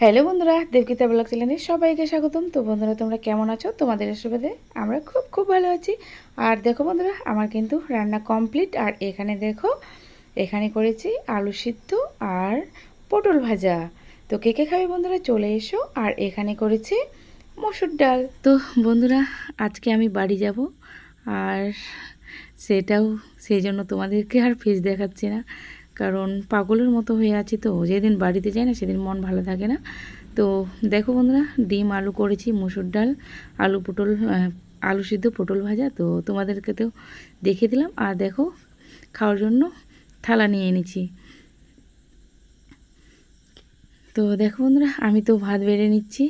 Hello বন্ধুরা, দেবগীতা blog চ্যানেলে সবাইকে স্বাগতম। তো বন্ধুরা, তোমরা কেমন আছো? তোমাদের আশীর্বাদে আমরা খুব খুব ভালো আছি। আর দেখো বন্ধুরা, আমার কিন্তু রান্না কমপ্লিট। আর এখানে দেখো, এখানে করেছি আলু সিদ্ধ আর পটল ভাজা। তো কে কে খাবে বন্ধুরা, চলে এসো। আর এখানে করেছি মসুর ডাল। তো বন্ধুরা, আজকে আমি বাড়ি যাব, আর সেটাও সেই জন্য তোমাদেরকে আর ফেস দেখাচ্ছি না, কারণ পাগলের মতো হয়ে আছি। তো যেদিন বাড়িতে যাই না, সেদিন মন ভালো থাকে না। তো দেখো বন্ধুরা, ডিম আলু করেছি, মসুর ডাল, আলু পটল, আলু সিদ্ধ, পটল ভাজা। তো তোমাদেরকে তো দেখিয়ে দিলাম। আর দেখো, খাওয়ার জন্য থালা নিয়ে এনেছি। তো দেখো বন্ধুরা, আমি তো ভাত বেড়ে নিচ্ছি।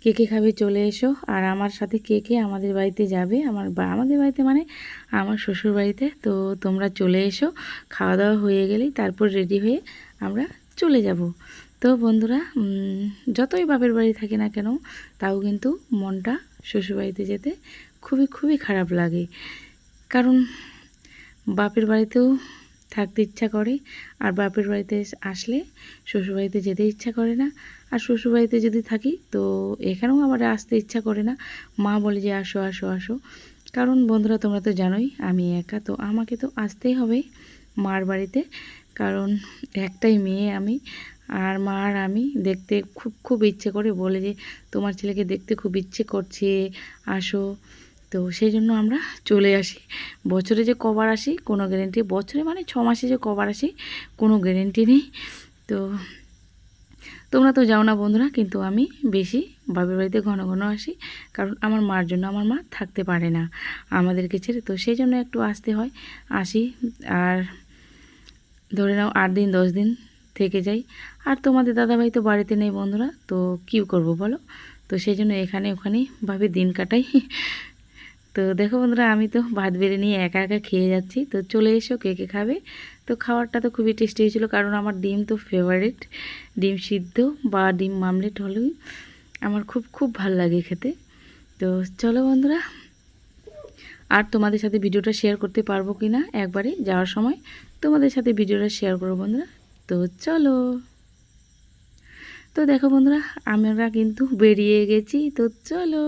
কে কে খাবে চলে এসো। আর আমার সাথে কে কে আমাদের বাড়িতে যাবে, আমাদের বাড়িতে মানে আমার শ্বশুর বাড়িতে। তো তোমরা চলে এসো। খাওয়া দাওয়া হয়ে গেলেই তারপর রেডি হয়ে আমরা চলে যাব। তো বন্ধুরা, যতই বাপের বাড়ি থাকে না কেন, তাও কিন্তু মনটা শ্বশুর বাড়িতে যেতে খুবই খুবই খারাপ লাগে। কারণ বাপের বাড়িতেও থাকতে ইচ্ছা করে, আর বাপের বাড়িতে আসলে শ্বশুরবাড়িতে যেতে ইচ্ছা করে না। আর শ্বশুরবাড়িতে যদি থাকি, তো এখানেও আবার আসতে ইচ্ছা করে না। মা বলে যে আসো আসো আসো। কারণ বন্ধুরা, তোমরা তো জানোই আমি একা, তো আমাকে তো আসতেই হবে মার বাড়িতে। কারণ একটাই মেয়ে আমি, আর মা আর আমি দেখতে খুব খুব ইচ্ছে করে, বলে যে তোমার ছেলেকে দেখতে খুব ইচ্ছে করছে, আসো। তো সেই জন্য আমরা চলে আসি। বছরে যে কবার আসি কোনো গ্যারেন্টি, বছরে মানে 6 মাসে যে কবার আসি কোনো গ্যারেন্টি নেই। তো তোমরা তো যাও না বন্ধুরা, কিন্তু আমি বেশি বাপের বাড়িতে ঘন ঘন আসি, কারণ আমার মার জন্য। আমার মা থাকতে পারে না আমাদেরকে ছেড়ে, তো সেই জন্য একটু আসতে হয়, আসি। আর ধরে নাও 8 দিন 10 দিন থেকে যাই। আর তোমাদের দাদাভাই তো বাড়িতে নেই বন্ধুরা, তো কী করব বলো। তো সেই জন্য এখানে ওখানেই ভাবে দিন কাটাই। তো দেখো বন্ধুরা, আমি তো ভাত বেড়ে নিয়ে একা একা খেয়ে যাচ্ছি। তো চলে এসো, কে কে খাবে। তো খাবারটা তো খুবই টেস্টি হয়েছিল, কারণ আমার ডিম তো ফেভারিট। ডিম সিদ্ধ বা ডিম মামলেট হলেই আমার খুব খুব ভাল লাগে খেতে। তো চলো বন্ধুরা, আর তোমাদের সাথে ভিডিওটা শেয়ার করতে পারবো কি না একবারে যাওয়ার সময় তোমাদের সাথে ভিডিওটা শেয়ার করবো বন্ধুরা। তো চলো। তো দেখো বন্ধুরা, আমরা কিন্তু বেরিয়ে গেছি। তো চলো,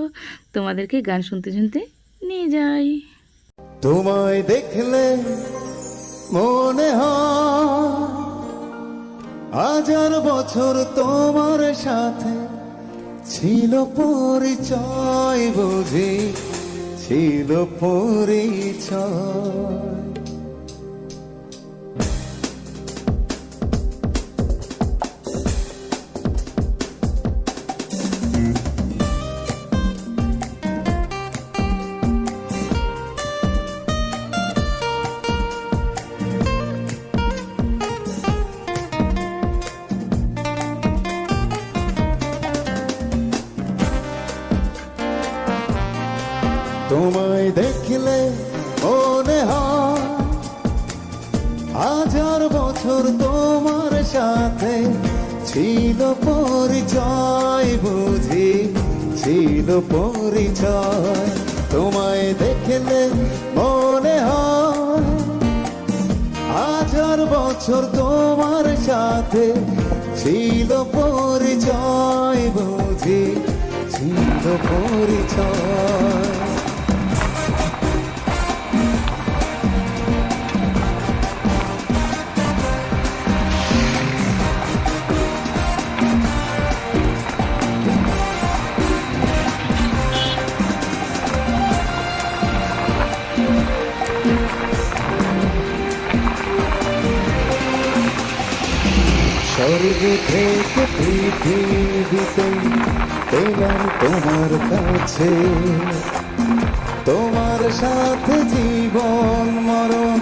তোমাদেরকে গান শুনতে শুনতে নিয়ে যাই। তোমায় দেখলে মনে হয় 1000 বছর তোমার সাথে ছিল পরিচয়, বুঝি ছিল পরিচয়। তোমায় দেখলে মনে হয় 1000 বছর তোমার সাথে ছিল পরিচয়, বুঝি ছিল পরিচয়। তোমায় দেখলে মনে হয় 1000 বছর তোমার সাথে ছিল পরিচয়, বুঝি ছিল পরিচয়। স্বর্গ থেকে পৃথিবীতে পেলাম তোমার কাছে, তোমার সাথে জীবন মরণ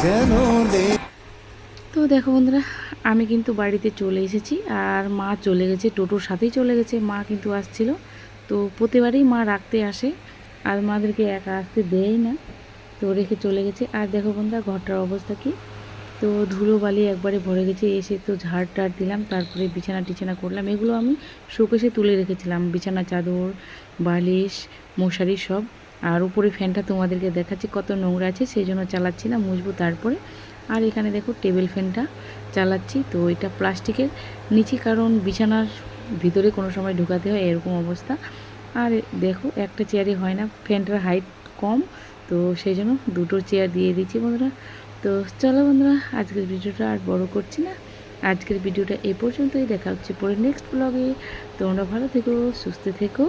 যেন নেই। তো দেখো বন্ধুরা, আমি কিন্তু বাড়িতে চলে এসেছি, আর মা চলে গেছে, টোটোর সাথেই চলে গেছে। মা কিন্তু আসছিল, তো প্রতিবারই মা রাখতে আসে, আর মাদেরকে একা আসতে দেয় না, তো রেখে চলে গেছে। আর দেখো বন্ধুরা, ঘরটার অবস্থা কি, তো ধুলো বালি একবারে ভরে গেছে। এসে তো ঝাড় টাড় দিলাম, তারপরে বিছানা টিছানা করলাম। এগুলো আমি শোকেসে তুলে রেখেছিলাম, বিছানা চাদর, বালিশ, মশারি সব। আর উপরে ফ্যানটা তোমাদেরকে দেখাচ্ছি কত নোংরা আছে, সেই জন্য চালাচ্ছি না, মুছবো তারপরে। আর এখানে দেখো টেবিল ফ্যানটা চালাচ্ছি, তো এটা প্লাস্টিকের নিচে, কারণ বিছানার ভিতরে কোনো সময় ঢুকাতে হয়, এরকম অবস্থা। আর দেখো একটা চেয়ারই হয় না, ফ্যানটার হাইট কম, তো সেই জন্য দুটো চেয়ার দিয়ে দিচ্ছি বন্ধুরা। তো চলো বন্ধুরা, আজকের ভিডিওটা আর বড় করছি না, আজকের ভিডিওটা এ পর্যন্তই। দেখা হচ্ছে পরে নেক্সট ব্লগে। তোমরা ভালো থেকো, সুস্থ থেকো,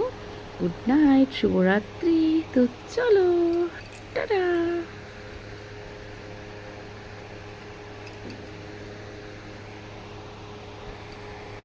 গুড নাইট, শুভরাত্রি। তো চলো, টাটা।